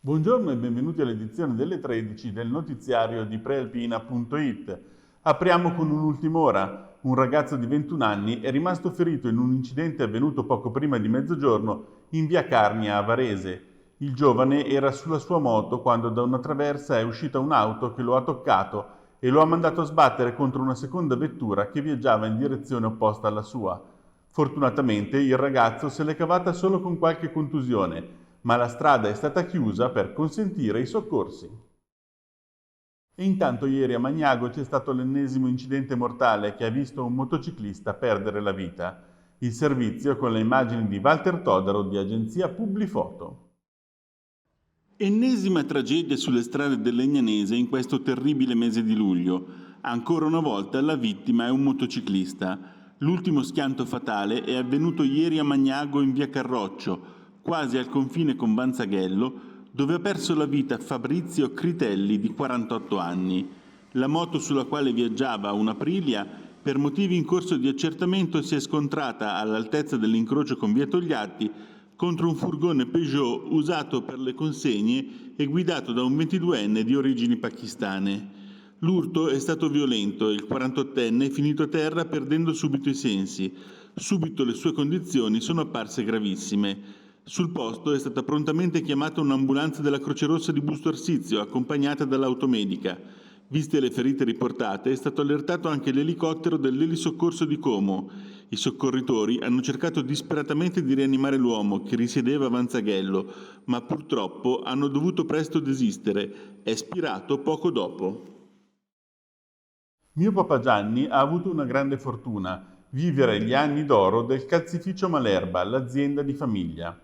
Buongiorno e benvenuti all'edizione delle 13 del notiziario di prealpina.it. Apriamo con un'ultima ora. Un ragazzo di 21 anni è rimasto ferito in un incidente avvenuto poco prima di mezzogiorno in via Carnia a Varese. Il giovane era sulla sua moto quando da una traversa è uscita un'auto che lo ha toccato e lo ha mandato a sbattere contro una seconda vettura che viaggiava in direzione opposta alla sua. Fortunatamente il ragazzo se l'è cavata solo con qualche contusione, ma la strada è stata chiusa per consentire i soccorsi. E intanto ieri a Magnago c'è stato l'ennesimo incidente mortale che ha visto un motociclista perdere la vita. Il servizio con le immagini di Walter Todaro di agenzia Publifoto. Ennesima tragedia sulle strade del Legnanese in questo terribile mese di luglio. Ancora una volta la vittima è un motociclista. L'ultimo schianto fatale è avvenuto ieri a Magnago in via Carroccio, quasi al confine con Banzaghello, dove ha perso la vita Fabrizio Critelli di 48 anni. La moto sulla quale viaggiava, una Aprilia, per motivi in corso di accertamento si è scontrata all'altezza dell'incrocio con via Togliatti contro un furgone Peugeot usato per le consegne e guidato da un 22enne di origini pakistane. L'urto è stato violento e il 48enne è finito a terra perdendo subito i sensi. Subito le sue condizioni sono apparse gravissime. Sul posto è stata prontamente chiamata un'ambulanza della Croce Rossa di Busto Arsizio, accompagnata dall'automedica. Viste le ferite riportate, è stato allertato anche l'elicottero dell'elisoccorso di Como. I soccorritori hanno cercato disperatamente di rianimare l'uomo, che risiedeva a Vanzaghello, ma purtroppo hanno dovuto presto desistere. È spirato poco dopo. Mio papà Gianni ha avuto una grande fortuna: vivere gli anni d'oro del calzificio Malerba, l'azienda di famiglia.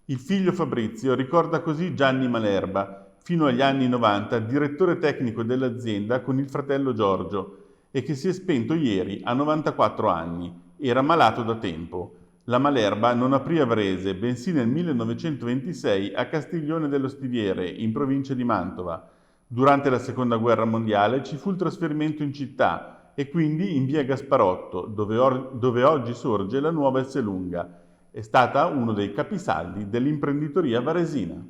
Il figlio Fabrizio ricorda così Gianni Malerba, fino agli anni 90 direttore tecnico dell'azienda con il fratello Giorgio, e che si è spento ieri a 94 anni. Era malato da tempo. La Malerba non aprì a Varese, bensì nel 1926 a Castiglione dello Stiviere, in provincia di Mantova. Durante la Seconda Guerra Mondiale ci fu il trasferimento in città e quindi in via Gasparotto, dove oggi sorge la nuova Esselunga. È stata uno dei capisaldi dell'imprenditoria varesina.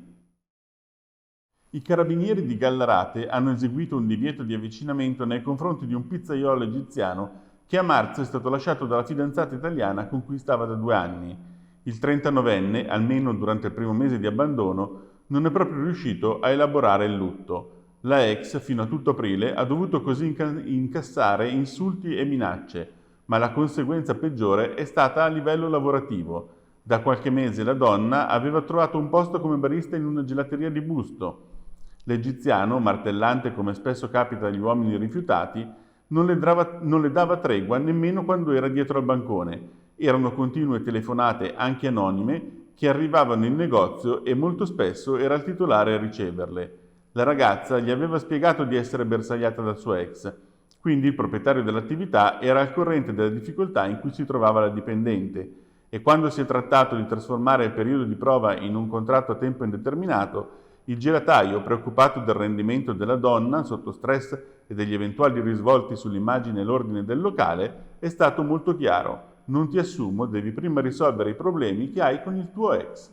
I carabinieri di Gallarate hanno eseguito un divieto di avvicinamento nei confronti di un pizzaiolo egiziano che a marzo è stato lasciato dalla fidanzata italiana con cui stava da 2 anni. Il 39enne, almeno durante il primo mese di abbandono, non è proprio riuscito a elaborare il lutto. La ex, fino a tutto aprile, ha dovuto così incassare insulti e minacce, ma la conseguenza peggiore è stata a livello lavorativo. Da qualche mese la donna aveva trovato un posto come barista in una gelateria di Busto. L'egiziano, martellante come spesso capita agli uomini rifiutati, non le dava tregua nemmeno quando era dietro al bancone. Erano continue telefonate, anche anonime, che arrivavano in negozio e molto spesso era il titolare a riceverle. La ragazza gli aveva spiegato di essere bersagliata dal suo ex, quindi il proprietario dell'attività era al corrente della difficoltà in cui si trovava la dipendente, e quando si è trattato di trasformare il periodo di prova in un contratto a tempo indeterminato, il gelataio, preoccupato del rendimento della donna sotto stress e degli eventuali risvolti sull'immagine e l'ordine del locale, è stato molto chiaro: non ti assumo, devi prima risolvere i problemi che hai con il tuo ex.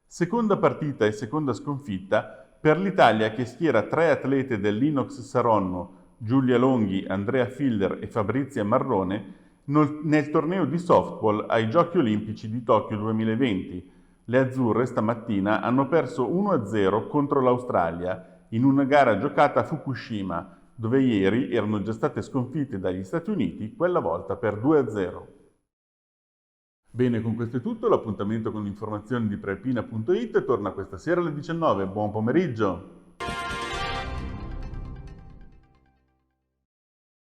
Seconda partita e seconda sconfitta per l'Italia, che schiera 3 atlete dell'Inox Saronno, Giulia Longhi, Andrea Filler e Fabrizia Marrone, nel torneo di softball ai Giochi Olimpici di Tokyo 2020. Le azzurre stamattina hanno perso 1-0 contro l'Australia in una gara giocata a Fukushima, dove ieri erano già state sconfitte dagli Stati Uniti, quella volta per 2-0. Bene, con questo è tutto. L'appuntamento con le informazioni di prealpina.it torna questa sera alle 19. Buon pomeriggio!